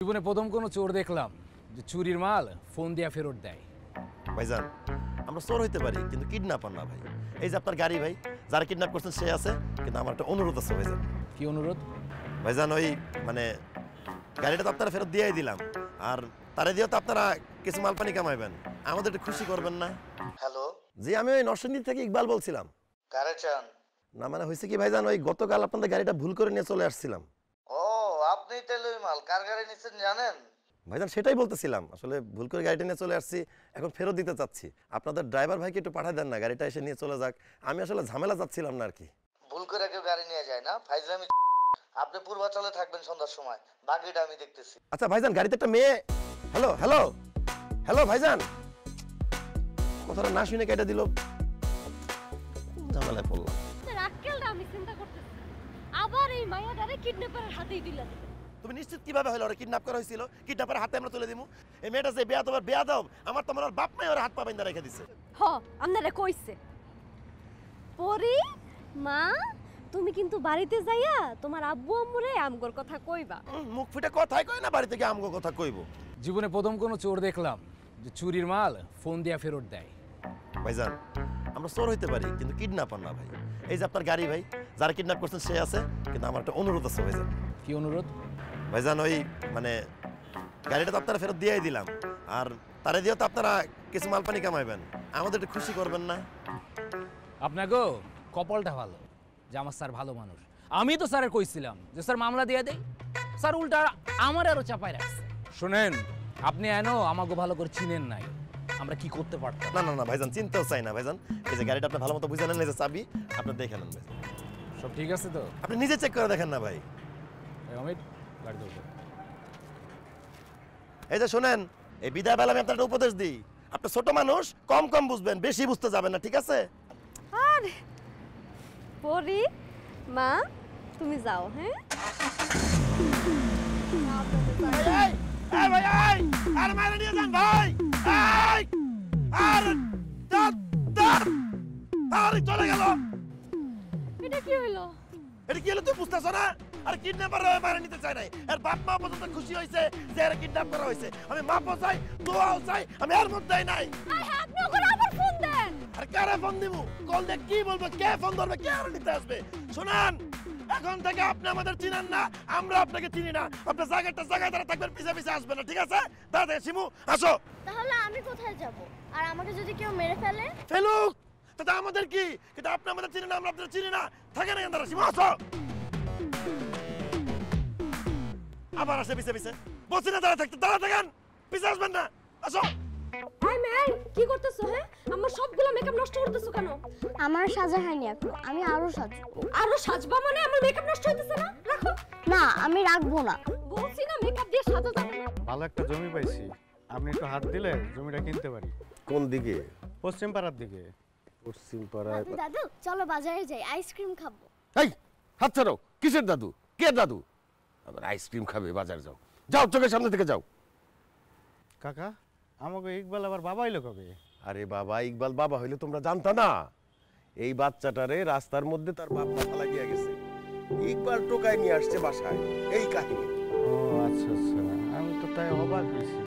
জীবনে প্রথম কোনো চোর দেখলাম যে চুরির মাল ফোন দিয়া ফেরত দেয়। ভাইজান আমরা চোর হইতে পারি কিন্তু কিডন্যাপার না ভাই। এই যে আপনার গাড়ি ভাই, যারা কিডন্যাপ করছেন সে আছে, কিন্তু আমার একটা অনুরোধ আছে ভাইজান। কি অনুরোধ? ভাইজান ওই মানে গাড়িটা তো আপনারা ফেরত দিয়েই দিলাম, আর তারে দিয়েও তো আপনারা কিছু মাল পানি কামাইবেন, আমাদের একটু খুশি করবেন না? হ্যালো, জি আমি ওই নরসিংদী থেকে ইকবাল বলছিলাম। কারে চান? না মানে হয়েছে কি ভাইজান, ওই গতকাল আপনাদের গাড়িটা ভুল করে নিয়ে চলে আসছিলাম। ও আপনি তাহলে ওই মাল কার গাড়ি নিচ্ছেন জানেন? ভাইজান সেটাই বলতেছিলাম, আসলে ভুল করে গাড়িটা নিয়ে চলে আসছি, এখন ফেরত দিতে চাচ্ছি। আপনাদের ড্রাইভার ভাইকে একটু পাঠায় দেন না, গাড়িটা এসে নিয়ে চলে যাক। আমি আসলে ঝামেলা যাচ্ছিলাম না আর কি। ভুল করে কেউ গাড়ি নিয়ে যায় না, ফাইজলামি। আপনি পূর্বাচলে থাকবেন সন্ধ্যার সময়, বাকিটা আমি দেখতেছি। আচ্ছা ভাইজান, গাড়িতে একটা মেয়ে। হ্যালো হ্যালো হ্যালো ভাইজান, কথাটা না শুনে কেটে দিল, ঝামেলায় পড়লাম। আক্কেলটা আমি চিন্তা করতেছি, আবার এই মায়াটারে কিডন্যাপারের হাতেই দিলেন। তুমি নিশ্চিত কিভাবে হলো ওরা কিডন্যাপ করা হয়েছিল? কিডন্যাপারের হাতে আমরা তুলে দিমু? এই মেয়েটা যে বেয়াদব আর বেয়াদব, আমার তো আমার বাপ মাই ওর হাত পা বাইন্ধা রেখে দিছে। হ, আপনারে কইছে পরি মা, তুমি কিন্তু বাড়িতে যাইয়া তোমার আব্বু আম্মুরে আমগর কথা কইবা। মুখ ফুটে কথাই কই না, বাড়ি থেকে আমগো কথা কইবো। জীবনে প্রথম কোনো চোর দেখলাম যে চুরির মাল ফোন দিয়া ফেরত দেয়। ভাইজান আমরা চোর হইতে পারি কিন্তু কিডন্যাপার না ভাই। এই যে আপনার গাড়ি ভাই, যারা কিডন্যাপ করছেন সে আছে, কিন্তু আমার একটা অনুরোধ আছে ভাইজান। কি অনুরোধ? ভাইজান ওই মানে গাড়িটা তো আপনারা ফেরত দিয়েই দিলাম, আর তারে দিয়েও তো আপনারা কিছু মাল পানি কামাইবেন, আমাদের একটু খুশি করবেন না? আপনাকেও কপালটা ভালো যে আমার স্যার ভালো মানুষ। আমি তো স্যারের কইছিলাম যে স্যার মামলা দিয়ে দেয়, স্যার উল্টা আমার আরো চাপায় রাখছে। শোনেন, আপনি এনো আমাকে ভালো করে চিনেন নাই, আমরা কি করতে পারতাম। না না না ভাইজান, চিনতেও চাই না ভাইজান। এই যে গাড়িটা আপনি ভালো মতো বুঝে নেন, এই যে চাবি আপনি দেখে নেন ভাইজান। সব ঠিক আছে তো? আপনি নিজে চেক করে দেখেন না ভাই। অমিত গাড়ি ধরবে। এই যে শোনেন, এই বিদায় বেলা আমি আপনার একটা উপদেশ দিই, আপনি ছোট মানুষ, কম কম বুঝবেন, বেশি বুঝতে যাবেন না, ঠিক আছে? আরে পরি মা, তুমি যাও। হ্যাঁ আর মাইরে নিয়ে যান ভাই। আর চলে গেল। এটা কি হইলো? এটা কি হলো তুই বুঝতেছ না? আর কিডন্যাপার মারা নিতে চাই নাই, আর বাপ মা পর্যন্ত খুশি হয়েছে যে এরা কিডন্যাপ করা হয়েছে। আমি মাপও চাই, দোয়াও চাই, আমি আর মধ্যেই নাই। আপনি ওকে আবার ফোন দেন। আর কারে ফোন দিব? কল দিয়ে কি বলবো? কে ফোন ধরবে? কে আর নিতে আসবে? শুনান, এখন থেকে আপনি আমাদের চিনেন না, আমরা আপনাকে চিনি না। আপনার জায়গায় দ্বারা থাকবেন, পিছে পিছে আসবেন না, ঠিক আছে? দাদা শিমু আসো। তাহলে আমি কোথায় যাব? আর আমাকে যদি কেউ মেরে ফেলে? ফেলুক, তাতে আমাদের কি? কিন্তু আপনি আমাদের চিনেন না, আমরা আপনাদের চিনি না। থাকে না দাদা শিমু, আসো। আবার আসে পিছে পিছে, বলছি না দাঁড়া থাকতে, দাঁড়া থাকেন, পিছে আসবেন না, আসো। এই ম্যান, কি করতেছো? হ্যাঁ, আমার সবগুলো মেকআপ নষ্ট করতেছো কেন? আমার সাজা হয়নি এখনো, আমি আরো সাজবো। আরো সাজবা মানে আমার মেকআপ নষ্ট হইতেছে না? রাখো। না, আমি রাখবো না। বলছি না মেকআপ দিয়ে সাজা যাবে না। ভালো একটা জমি পাইছি, আপনি একটু হাত দিলে জমিটা কিনতে পারি। কোন দিকে? পশ্চিম পাড়ার দিকে। পশ্চিম পাড়ায়। দাদু চলো বাজারে যাই, আইসক্রিম খাবো। এই হাত ছাড়ো, কিসের দাদু? কে দাদু? আবার আইসক্রিম খাবে? বাজার যাও, যাও, চোখের সামনে থেকে যাও। কাকা, আমাকে ইকবাল আবার বাবা এলো কবে? আরে বাবা, ইকবাল বাবা হইলে তোমরা জানতা না? এই বাচ্চাটারে রাস্তার মধ্যে তার বাপ মা ফালা দিয়ে গেছে, ইকবাল টোকায় নিয়ে আসছে বাসায়, এই কাহিনী। ও আচ্ছা আচ্ছা, আমি তো তাই অবাক হয়েছি।